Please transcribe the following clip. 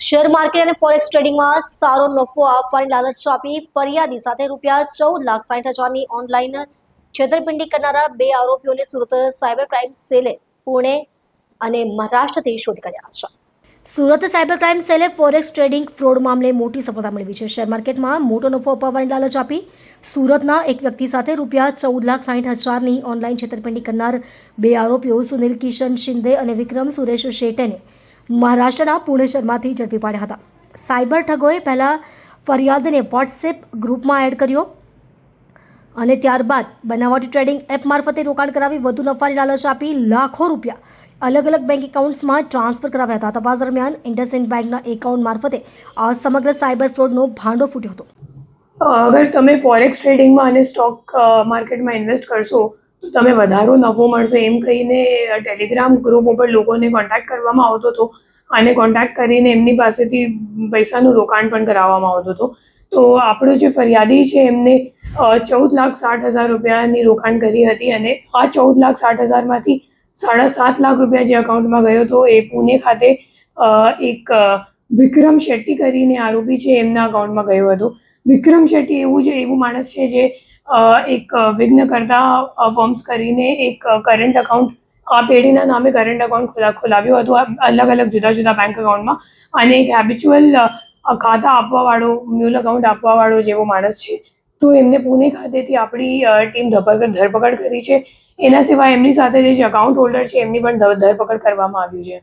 Share market અને forex ટ્રેડિંગમાં સારો નફો આપવાની લાલચ આપી ફરિયાદી સાથે ₹14,60,000ની ઓનલાઈન છેતરપિંડી કરનારા 2 આરોપીઓને સુરત સાયબર ક્રાઇમ સેલે પુણે અને મહારાષ્ટ્રથી શોધી કાઢ્યા છે। સુરત સાયબર ક્રાઇમ સેલે ફોરેક્સ ટ્રેડિંગ ફ્રોડ મામલે મોટી સફળતા મેળવી છે। શેર માર્કેટમાં મોટો નફો અપાવવાની લાલચ આપી સુરતના એક વ્યક્તિ સાથે ₹14,60,000ની ઓનલાઈન છેતરપિંડી કરનાર 2 આરોપીઓ સુનિલ કિશન શિંદે અને વિક્રમ સુરેશ શેટેને મહારાષ્ટ્રના પુણે શહેરમાંથી ઝડપી પાડ્યા હતા। સાયબર ઠગોએ પહેલા ફરિયાદને વોટ્સએપ ગ્રુપમાં એડ કર્યો અને ત્યારબાદ બનાવટી ટ્રેડિંગ એપ મારફતે રોકાણ કરાવી વધુ નફાની લાલચ આપી લાખો રૂપિયા અલગ અલગ બેંક એકાઉન્ટ્સમાં ટ્રાન્સફર કરાવ્યા હતા। તપાસ દરમિયાન ઇન્ડસઇન્ડ બેંકના એકાઉન્ટ મારફતે આ સમગ્ર સાયબર ફ્રોડનો ભાંડો ફૂટ્યો હતો। અગર તમે ફોરેક્સ ટ્રેડિંગમાં અને સ્ટોક માર્કેટમાં ઇન્વેસ્ટ કરશો તો તમે વધારો નફો મળશે એમ કહીને ટેલિગ્રામ ગ્રુપ ઉપર લોકોને કોન્ટેક્ટ કરવામાં આવતો હતો અને કોન્ટેક્ટ કરીને એમની પાસેથી પૈસાનું રોકાણ પણ કરાવવામાં આવતું હતું। તો આપણો જે ફરિયાદી છે એમને 14,60,000 રૂપિયાની રોકાણ કરી હતી અને આ 14,60,000માંથી 7.5 લાખ રૂપિયા જે અકાઉન્ટમાં ગયો હતો એ પુણે ખાતે એક વિક્રમ શેટ્ટી કરીને આરોપી છે એમના અકાઉન્ટમાં ગયો હતો। વિક્રમ શેટ્ટી એવું માણસ છે જે એક વિઘ્નકર્તા ફોર્મ્સ કરીને એક કરંટ અકાઉન્ટ આ પેઢીના નામે કરંટ અકાઉન્ટ ખોલાવ્યું હતું અલગ અલગ જુદા જુદા બેંક એકાઉન્ટમાં અને એક હેબિચ્યુઅલ ખાતા આપવાવાળો મ્યુલ અકાઉન્ટ આપવાવાળો જેવો માણસ છે। તો એમને પુણે ખાતેથી આપણી ટીમ ધરપકડ કરી છે। એના સિવાય એમની સાથે જે અકાઉન્ટ હોલ્ડર છે એમની પણ ધરપકડ કરવામાં આવ્યું છે।